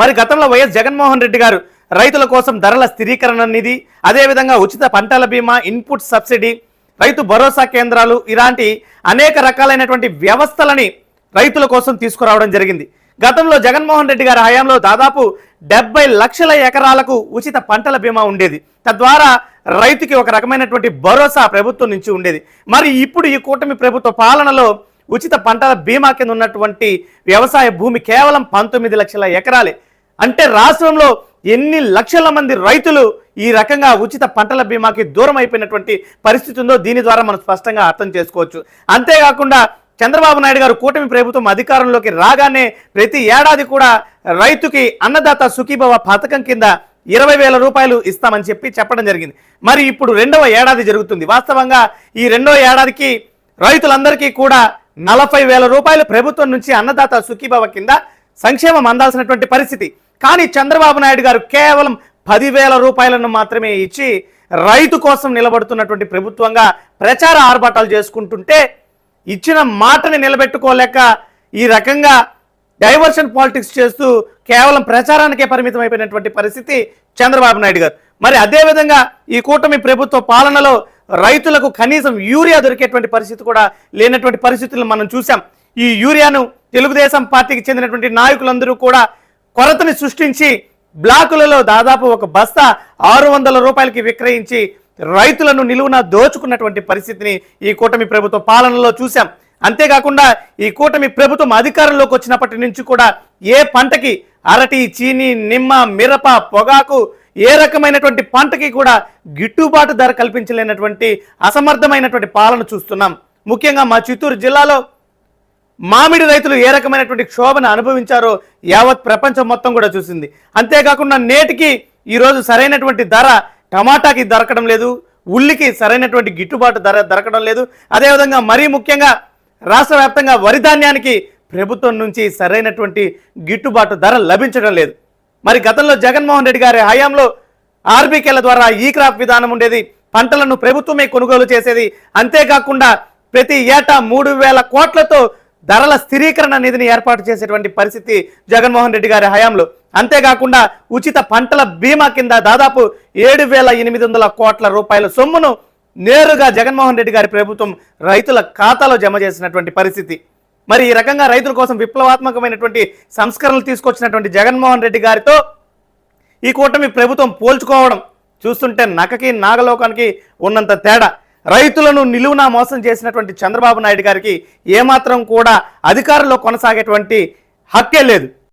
మరి గతంలో వైఎస్ జగన్మోహన్ రెడ్డి గారు రైతుల కోసం ధరల స్థిరీకరణ నిధి, అదేవిధంగా ఉచిత పంటల బీమా, ఇన్పుట్ సబ్సిడీ, రైతు భరోసా కేంద్రాలు ఇలాంటి అనేక రకాలైనటువంటి వ్యవస్థలని రైతుల కోసం తీసుకురావడం జరిగింది. గతంలో జగన్మోహన్ రెడ్డి గారి హయాంలో దాదాపు 70 లక్షల ఎకరాలకు ఉచిత పంటల బీమా ఉండేది. తద్వారా రైతుకి ఒక రకమైనటువంటి భరోసా ప్రభుత్వం నుంచి ఉండేది. మరి ఇప్పుడు ఈ కూటమి ప్రభుత్వ పాలనలో ఉచిత పంటల బీమా కింద ఉన్నటువంటి వ్యవసాయ భూమి కేవలం 19 లక్షల ఎకరాలే. అంటే రాష్ట్రంలో ఎన్ని లక్షల మంది రైతులు ఈ రకంగా ఉచిత పంటల బీమాకి దూరం అయిపోయినటువంటి పరిస్థితి ఉందో దీని ద్వారా మనం స్పష్టంగా అర్థం చేసుకోవచ్చు. అంతేకాకుండా చంద్రబాబు నాయుడు గారు కూటమి ప్రభుత్వం అధికారంలోకి రాగానే ప్రతి ఏడాది కూడా రైతుకి అన్నదాత సుఖీభవ పథకం కింద 20,000 రూపాయలు ఇస్తామని చెప్పడం జరిగింది. మరి ఇప్పుడు 2వ ఏడాది జరుగుతుంది. వాస్తవంగా ఈ 2వ ఏడాదికి రైతులందరికీ కూడా 40,000 రూపాయలు ప్రభుత్వం నుంచి అన్నదాత సుఖీభవ కింద సంక్షేమం అందాల్సినటువంటి పరిస్థితి. కానీ చంద్రబాబు నాయుడు గారు కేవలం 10,000 రూపాయలను మాత్రమే ఇచ్చి రైతు కోసం నిలబడుతున్నటువంటి ప్రభుత్వంగా ప్రచార ఆర్భాటాలు చేసుకుంటుంటే ఇచ్చిన మాటని నిలబెట్టుకోలేక ఈ రకంగా డైవర్షన్ పాలిటిక్స్ చేస్తూ కేవలం ప్రచారానికే పరిమితం అయిపోయినటువంటి పరిస్థితి చంద్రబాబు నాయుడు గారు. మరి అదేవిధంగా ఈ కూటమి ప్రభుత్వ పాలనలో రైతులకు కనీసం యూరియా దొరికేటువంటి పరిస్థితి కూడా లేనటువంటి పరిస్థితులను మనం చూసాం. ఈ యూరియాను తెలుగుదేశం పార్టీకి చెందినటువంటి నాయకులందరూ కూడా కొరతని సృష్టించి బ్లాకులలో దాదాపు ఒక బస్తా 600 రూపాయలకి విక్రయించి రైతులను నిలువున దోచుకున్నటువంటి పరిస్థితిని ఈ కూటమి ప్రభుత్వ పాలనలో చూసాం. అంతేకాకుండా ఈ కూటమి ప్రభుత్వం అధికారంలోకి వచ్చినప్పటి నుంచి కూడా ఏ పంటకి అరటి, చీని, నిమ్మ, మిరప, పొగాకు ఏ రకమైనటువంటి పంటకి కూడా గిట్టుబాటు ధర కల్పించలేనటువంటి అసమర్థమైనటువంటి పాలన చూస్తున్నాం. ముఖ్యంగా మా చిత్తూరు జిల్లాలో మామిడి రైతులు ఏ రకమైనటువంటి క్షోభను అనుభవించారో యావత్ ప్రపంచం మొత్తం కూడా చూసింది. అంతేకాకుండా నేటికి ఈరోజు సరైనటువంటి ధర టమాటాకి దొరకడం లేదు, ఉల్లికి సరైనటువంటి గిట్టుబాటు ధర దొరకడం లేదు. అదేవిధంగా మరీ ముఖ్యంగా రాష్ట్ర వ్యాప్తంగా వరి ధాన్యానికి ప్రభుత్వం నుంచి సరైనటువంటి గిట్టుబాటు ధర లభించడం లేదు. మరి గతంలో జగన్మోహన్ రెడ్డి గారి హయాంలో ఆర్బీకేల ద్వారా ఈ క్రాప్ విధానం ఉండేది, పంటలను ప్రభుత్వమే కొనుగోలు చేసేది. అంతేకాకుండా ప్రతి ఏటా 3,000 కోట్లతో ధరల స్థిరీకరణ నిధిని ఏర్పాటు చేసేటువంటి పరిస్థితి జగన్మోహన్ రెడ్డి గారి హయాంలో. అంతేకాకుండా ఉచిత పంటల బీమా కింద దాదాపు 7,800 కోట్ల రూపాయల సొమ్మును నేరుగా జగన్మోహన్ రెడ్డి గారి ప్రభుత్వం రైతుల ఖాతాలో జమ చేసినటువంటి పరిస్థితి. మరి ఈ రకంగా రైతుల కోసం విప్లవాత్మకమైనటువంటి సంస్కరణలు తీసుకొచ్చినటువంటి జగన్మోహన్ రెడ్డి గారితో ఈ కూటమి ప్రభుత్వం పోల్చుకోవడం చూస్తుంటే నకకి నాగలోకానికి ఉన్నంత తేడా. రైతులను నిలువునా మోసం చేసినటువంటి చంద్రబాబు నాయుడు గారికి ఏమాత్రం కూడా అధికారంలో కొనసాగేటువంటి హక్కే లేదు.